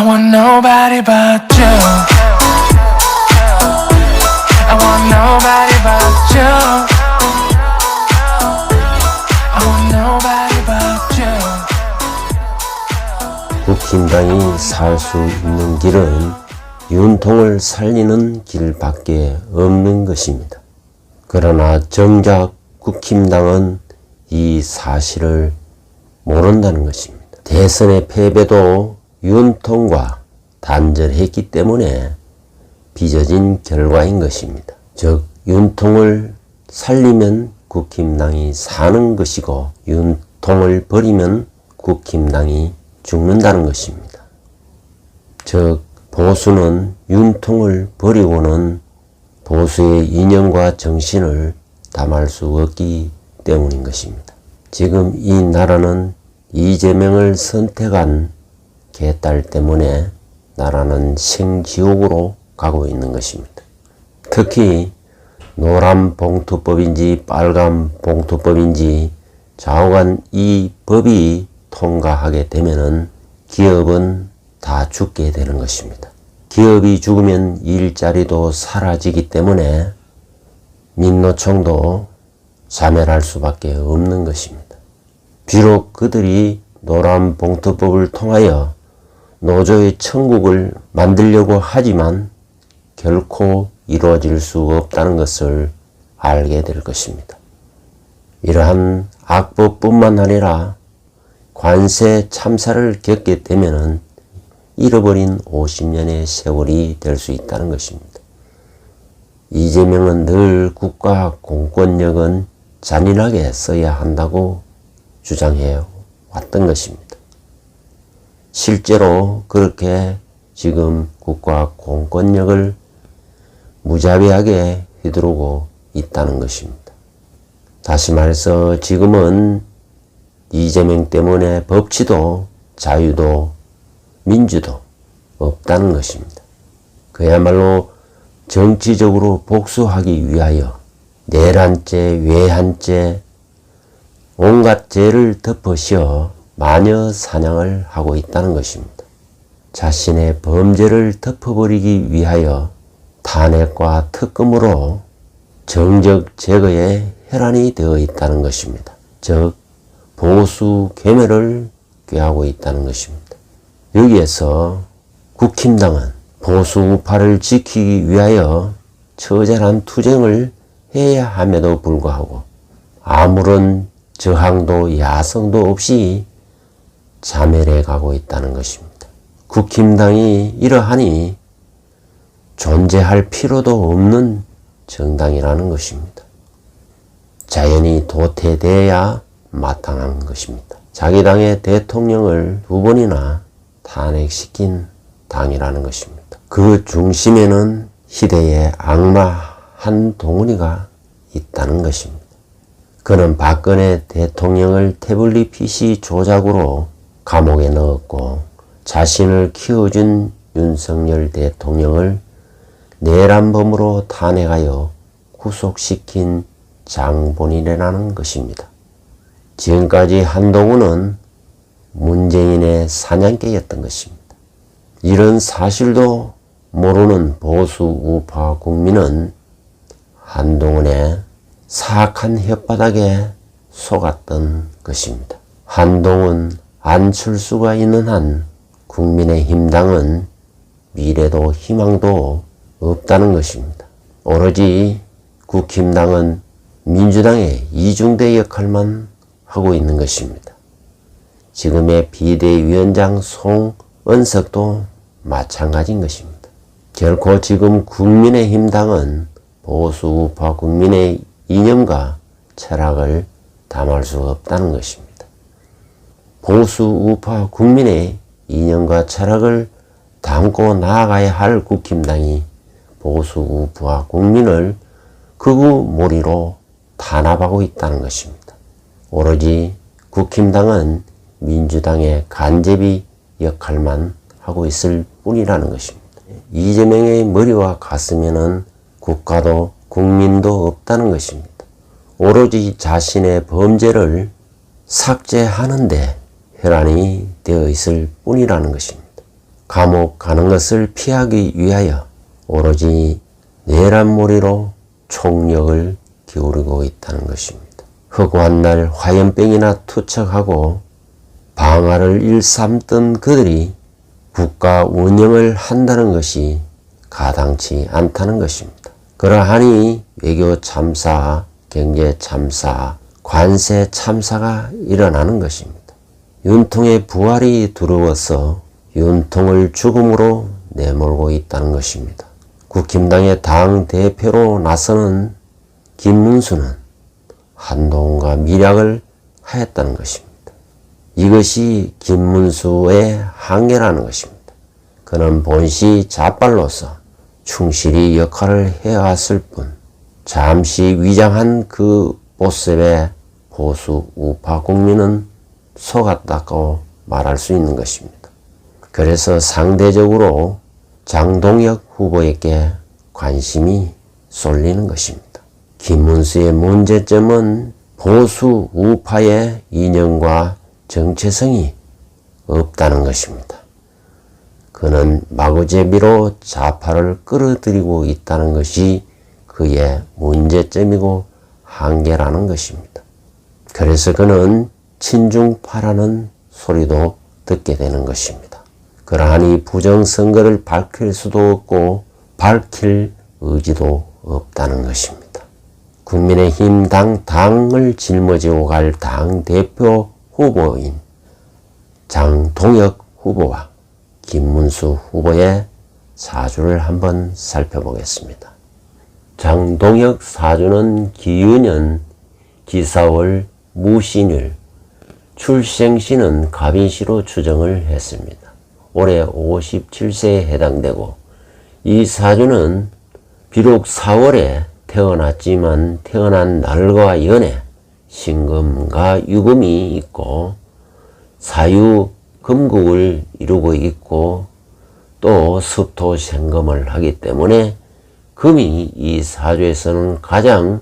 want nobody but you. I want nobody but you. I want nobody but you. 국힘당이 살 수 있는 길은 윤통을 살리는 길밖에 없는 것입니다. 그러나 정작 국힘당은 이 사실을 모른다는 것입니다. 대선의 패배도 윤통과 단절했기 때문에 빚어진 결과인 것입니다. 즉 윤통을 살리면 국힘당이 사는 것이고 윤통을 버리면 국힘당이 죽는다는 것입니다. 즉 보수는 윤통을 버리고는 보수의 이념과 정신을 담을 수 없기 때문인 것입니다. 지금 이 나라는 이재명을 선택한 개딸 때문에 나라는 생지옥으로 가고 있는 것입니다. 특히 노란 봉투법인지 빨간 봉투법인지 좌우간 이 법이 통과하게 되면은 기업은 다 죽게 되는 것입니다. 기업이 죽으면 일자리도 사라지기 때문에 민노총도 자멸할 수밖에 없는 것입니다. 비록 그들이 노란 봉투법을 통하여 노조의 천국을 만들려고 하지만 결코 이루어질 수 없다는 것을 알게 될 것입니다. 이러한 악법뿐만 아니라 관세 참사를 겪게 되면은 잃어버린 50년의 세월이 될 수 있다는 것입니다. 이재명은 늘 국가 공권력은 잔인하게 써야 한다고 주장해 왔던 것입니다. 실제로 그렇게 지금 국가 공권력을 무자비하게 휘두르고 있다는 것입니다. 다시 말해서 지금은 이재명 때문에 법치도 자유도 민주도 없다는 것입니다. 그야말로 정치적으로 복수하기 위하여 내란죄, 외환죄, 온갖 죄를 덮으시어 마녀 사냥을 하고 있다는 것입니다. 자신의 범죄를 덮어버리기 위하여 탄핵과 특검으로 정적 제거에 혈안이 되어 있다는 것입니다. 즉 보수 괴멸을 꾀하고 있다는 것입니다. 여기에서 국힘당은 보수 우파를 지키기 위하여 처절한 투쟁을 해야 함에도 불구하고 아무런 저항도 야성도 없이 자멸해 가고 있다는 것입니다. 국힘당이 이러하니 존재할 필요도 없는 정당이라는 것입니다. 자연히 도태되어야 마땅한 것입니다. 자기 당의 대통령을 2번이나 탄핵시킨 당이라는 것입니다. 그 중심에는 희대의 악마 한동훈이가 있다는 것입니다. 그는 박근혜 대통령을 태블릿 PC 조작으로 감옥에 넣었고 자신을 키워준 윤석열 대통령을 내란범으로 탄핵하여 구속시킨 장본인이라는 것입니다. 지금까지 한동훈은 문재인의 사냥개였던 것입니다. 이런 사실도 모르는 보수 우파 국민은 한동훈의 사악한 혓바닥에 속았던 것입니다. 한동훈, 안철수가 있는 한 국민의힘당은 미래도 희망도 없다는 것입니다. 오로지 국힘당은 민주당의 이중대 역할만 하고 있는 것입니다. 지금의 비대위원장 송은석도 마찬가지인 것입니다. 결코 지금 국민의힘당은 보수 우파 국민의 이념과 철학을 담을 수 없다는 것입니다. 보수 우파 국민의 이념과 철학을 담고 나아가야 할 국힘당이 보수 우파 국민을 극우 몰이로 탄압하고 있다는 것입니다. 오로지 국힘당은 민주당의 간제비 역할만 하고 있을 뿐이라는 것입니다. 이재명의 머리와 가슴에는 국가도 국민도 없다는 것입니다. 오로지 자신의 범죄를 삭제하는 데 혈안이 되어 있을 뿐이라는 것입니다. 감옥 가는 것을 피하기 위하여 오로지 내란몰이로 총력을 기울이고 있다는 것입니다. 허구한 날 화염병이나 투척하고 방아를 일삼던 그들이 국가 운영을 한다는 것이 가당치 않다는 것입니다. 그러하니 외교 참사, 경제 참사, 관세 참사가 일어나는 것입니다. 윤통의 부활이 두려워서 윤통을 죽음으로 내몰고 있다는 것입니다. 국힘당의 당 대표로 나서는 김문수는 한동훈과 밀약을 하였다는 것입니다. 이것이 김문수의 한계라는 것입니다. 그는 본시 자빨로서 충실히 역할을 해왔을 뿐 잠시 위장한 그 모습에 보수 우파 국민은 속았다고 말할 수 있는 것입니다. 그래서 상대적으로 장동혁 후보에게 관심이 쏠리는 것입니다. 김문수의 문제점은 보수 우파의 이념과 정체성이 없다는 것입니다. 그는 마구제비로 좌파를 끌어들이고 있다는 것이 그의 문제점이고 한계라는 것입니다. 그래서 그는 친중파라는 소리도 듣게 되는 것입니다. 그러하니 부정선거를 밝힐 수도 없고 밝힐 의지도 없다는 것입니다. 국민의힘 당을 짊어지고 갈 당대표 후보인 장동혁 후보와 김문수 후보의 사주를 한번 살펴보겠습니다. 장동혁 사주는 기유년, 기사월, 무신일, 출생시는 갑인시로 추정을 했습니다. 올해 57세에 해당되고 이 사주는 비록 4월에 태어났지만 태어난 날과 연에 신금과 유금이 있고 사유 금국을 이루고 있고 또 습토 생금을 하기 때문에 금이 이 사주에서는 가장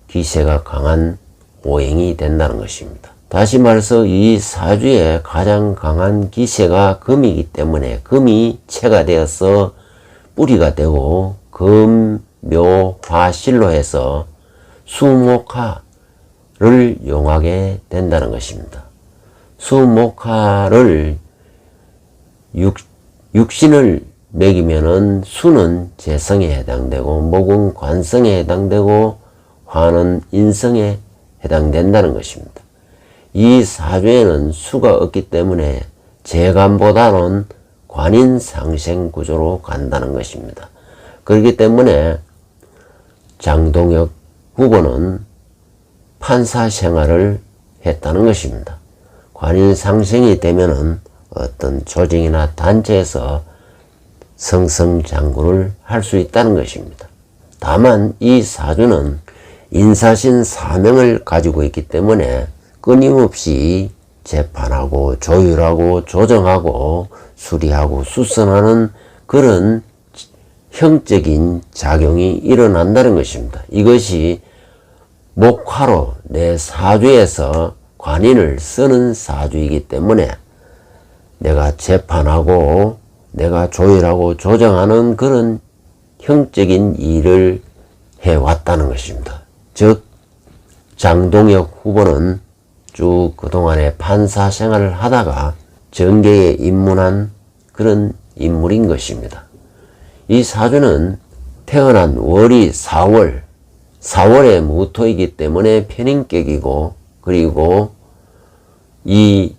기세가 강한 오행이 된다는 것입니다. 다시 말해서 이 사주에 가장 강한 기세가 금이기 때문에 금이 체가 되어서 뿌리가 되고 금, 묘, 화, 실로 해서 수목화를 용하게 된다는 것입니다. 수목화를 육신을 매기면은 수는 재성에 해당되고 목은 관성에 해당되고 화는 인성에 해당된다는 것입니다. 이 사주에는 수가 없기 때문에 재간보다는 관인상생 구조로 간다는 것입니다. 그렇기 때문에 장동혁 후보는 판사 생활을 했다는 것입니다. 관인상생이 되면은 어떤 조직이나 단체에서 승승장구를 할 수 있다는 것입니다. 다만 이 사주는 인사신 사명을 가지고 있기 때문에 끊임없이 재판하고 조율하고 조정하고 수리하고 수선하는 그런 형적인 작용이 일어난다는 것입니다. 이것이 목화로 내 사주에서 관인을 쓰는 사주이기 때문에 내가 재판하고 내가 조율하고 조정하는 그런 형적인 일을 해왔다는 것입니다. 즉 장동혁 후보는 쭉 그동안에 판사 생활을 하다가 정계에 입문한 그런 인물인 것입니다. 이 사주는 태어난 월이 4월의 무토이기 때문에 편인격이고 그리고 이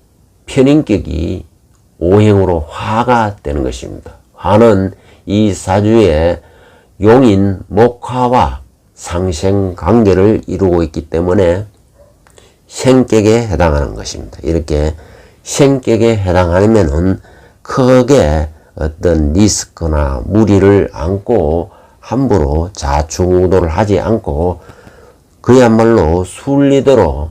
편인격이 오행으로 화가 되는 것입니다. 화는 이 사주의 용인 목화와 상생관계를 이루고 있기 때문에 생격에 해당하는 것입니다. 이렇게 생격에 해당하면은 크게 어떤 리스크나 무리를 안고 함부로 좌충우돌을 하지 않고 그야말로 순리대로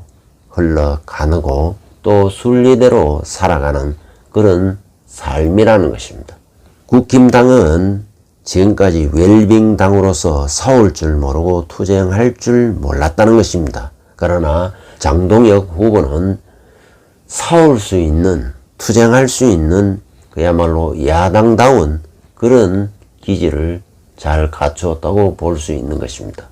흘러가고 또 순리대로 살아가는 그런 삶이라는 것입니다. 국힘당은 지금까지 웰빙당으로서 싸울 줄 모르고 투쟁할 줄 몰랐다는 것입니다. 그러나 장동혁 후보는 싸울 수 있는, 투쟁할 수 있는 그야말로 야당다운 그런 기질을 잘 갖추었다고 볼 수 있는 것입니다.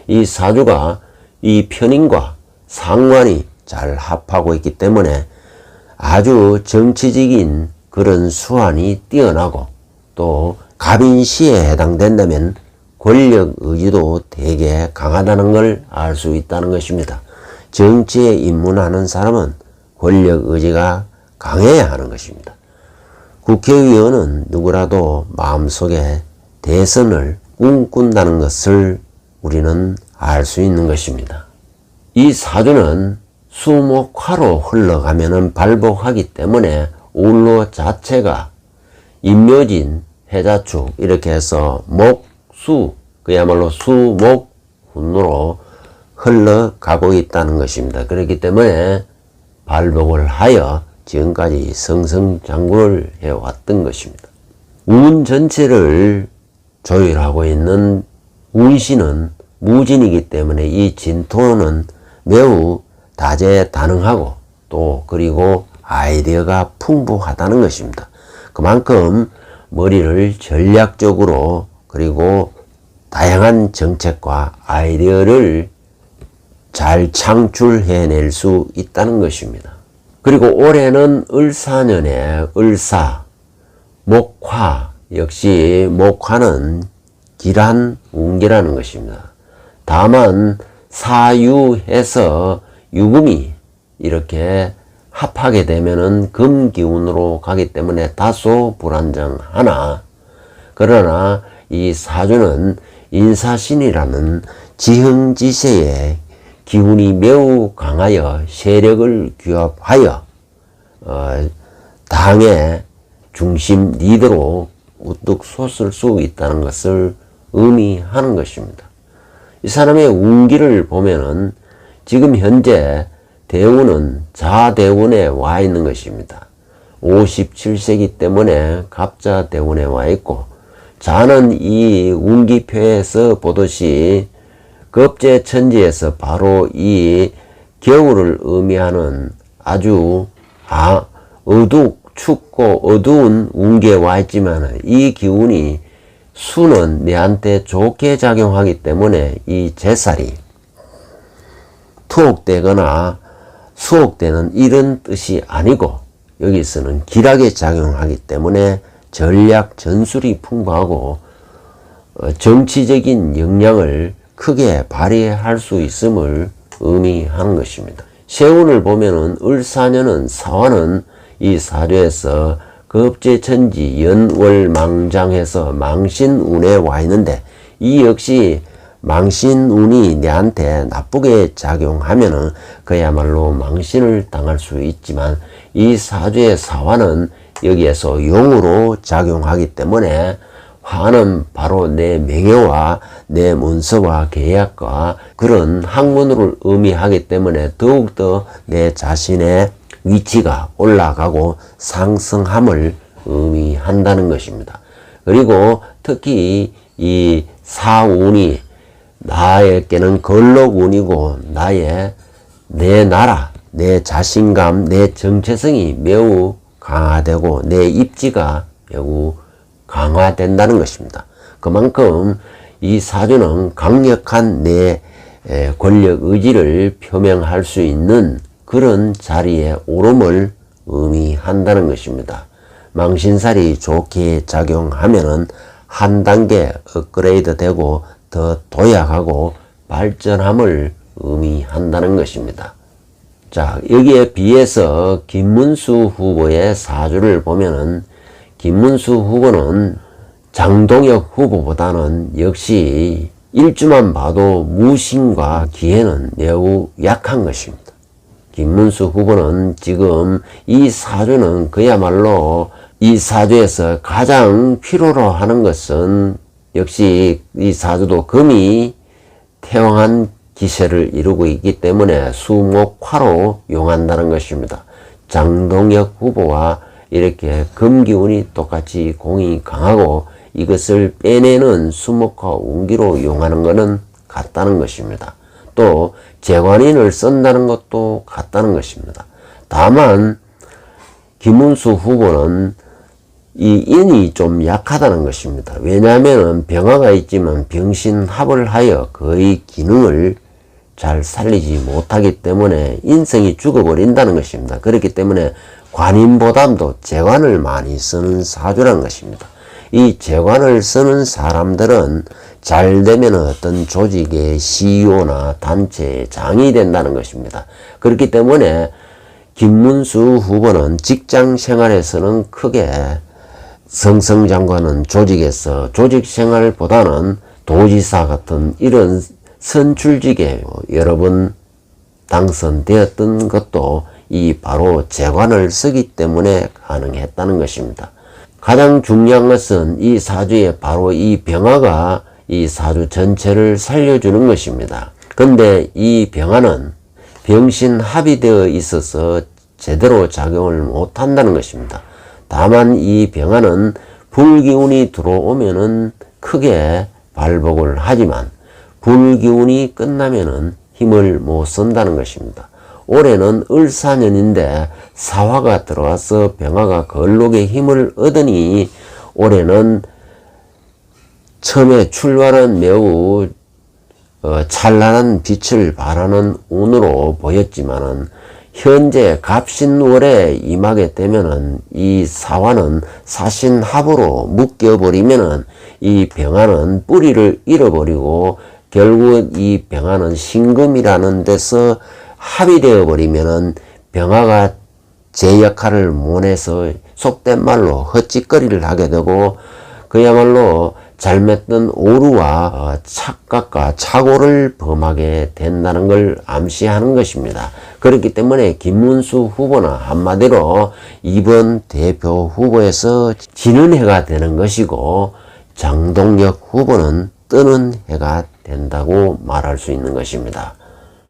이 사주가 이 편인과 상관이 잘 합하고 있기 때문에 아주 정치적인 그런 수완이 뛰어나고 또 갑인시에 해당된다면 권력 의지도 되게 강하다는 걸 알 수 있다는 것입니다. 정치에 입문하는 사람은 권력 의지가 강해야 하는 것입니다. 국회의원은 누구라도 마음속에 대선을 꿈꾼다는 것을 우리는 알 수 있는 것입니다. 이 사주는 수목화로 흘러가면은 발복하기 때문에 울로 자체가 임묘진, 해자축 이렇게 해서 목수, 그야말로 수목훈으로 흘러가고 있다는 것입니다. 그렇기 때문에 발복을 하여 지금까지 승승장구를 해왔던 것입니다. 운 전체를 조율하고 있는 운신은 무진이기 때문에 이 진토는 매우 다재다능하고 또 그리고 아이디어가 풍부하다는 것입니다. 그만큼 머리를 전략적으로 그리고 다양한 정책과 아이디어를 잘 창출해낼 수 있다는 것입니다. 그리고 올해는 을사년에 을사, 목화, 역시 목화는 길한 운기라는 것입니다. 다만 사유해서 유금이 이렇게 합하게 되면은 금기운으로 가기 때문에 다소 불안정하나, 그러나 이 사주는 인사신이라는 지흥지세의 기운이 매우 강하여 세력을 규합하여 당의 중심 리더로 우뚝 솟을 수 있다는 것을 의미하는 것입니다. 이 사람의 운기를 보면은 지금 현재 대운은 자대운에 와 있는 것입니다. 57세기 때문에 갑자 대운에 와 있고, 자는 이 운기표에서 보듯이 겁재천지에서 바로 이 겨울을 의미하는 아주 춥고 어두운 운기에 와 있지만 이 기운이 수는 내한테 좋게 작용하기 때문에 이 제살이 투옥되거나 수옥되는 이런 뜻이 아니고 여기서는 길하게 작용하기 때문에 전략 전술이 풍부하고 정치적인 역량을 크게 발휘할 수 있음을 의미하는 것입니다. 세운을 보면은 을사년은 사화는 이 사주에서 겁재천지 연월망장해서 망신운에 와 있는데, 이 역시 망신운이 내한테 나쁘게 작용하면은 그야말로 망신을 당할 수 있지만, 이 사주의 사화는 여기에서 용으로 작용하기 때문에 화는 바로 내 명예와 내 문서와 계약과 그런 학문을 의미하기 때문에 더욱더 내 자신의 위치가 올라가고 상승함을 의미한다는 것입니다. 그리고 특히 이 사운이 나에게는 걸록운이고 내 나라, 내 자신감, 내 정체성이 매우 강화되고 내 입지가 매우 강화된다는 것입니다. 그만큼 이 사주는 강력한 내 권력 의지를 표명할 수 있는 그런 자리에 오름을 의미한다는 것입니다. 망신살이 좋게 작용하면은 한 단계 업그레이드 되고 더 도약하고 발전함을 의미한다는 것입니다. 자, 여기에 비해서 김문수 후보의 사주를 보면은 김문수 후보는 장동혁 후보보다는 역시 일주만 봐도 무신과 기회는 매우 약한 것입니다. 김문수 후보는 지금 이 사주는 그야말로 이 사주에서 가장 필요로 하는 것은 역시 이 사주도 금이 태왕한 기세를 이루고 있기 때문에 수목화로 용한다는 것입니다. 장동혁 후보와 이렇게 금기운이 똑같이 공이 강하고 이것을 빼내는 수목화 운기로 용하는 것은 같다는 것입니다. 또 재관인을 쓴다는 것도 같다는 것입니다. 다만 김문수 후보는 이 인이 좀 약하다는 것입니다. 왜냐하면 병화가 있지만 병신합을 하여 거의 기능을 잘 살리지 못하기 때문에 인성이 죽어버린다는 것입니다. 그렇기 때문에 관인보담도 재관을 많이 쓰는 사주라는 것입니다. 이 재관을 쓰는 사람들은 잘 되면 어떤 조직의 CEO나 단체의 장이 된다는 것입니다. 그렇기 때문에 김문수 후보는 직장 생활에서는 크게 승승장구하는 조직에서 조직 생활보다는 도지사 같은 이런 선출직에 여러 번 당선되었던 것도 이 바로 재관을 쓰기 때문에 가능했다는 것입니다. 가장 중요한 것은 이 사주에 바로 이 병화가 이 사주 전체를 살려주는 것입니다. 근데 이 병화는 병신합이 되어 있어서 제대로 작용을 못한다는 것입니다. 다만 이 병화는 불기운이 들어오면은 크게 발복을 하지만 불기운이 끝나면은 힘을 못 쓴다는 것입니다. 올해는 을사년인데 사화가 들어와서 병화가 걸록의 힘을 얻으니 올해는 처음에 출발은 매우 찬란한 빛을 발하는 운으로 보였지만은 현재 갑신월에 임하게 되면은 이 사화는 사신합으로 묶여버리면은 이 병화는 뿌리를 잃어버리고 결국 이 병화는 신금이라는 데서 합이 되어 버리면은 병화가 제 역할을 못해서 속된 말로 헛짓거리를 하게 되고 그야말로 잘못된 오류와 착각과 착오를 범하게 된다는 걸 암시하는 것입니다. 그렇기 때문에 김문수 후보는 한마디로 이번 대표 후보에서 지는 해가 되는 것이고 장동혁 후보는 뜨는 해가 된다고 말할 수 있는 것입니다.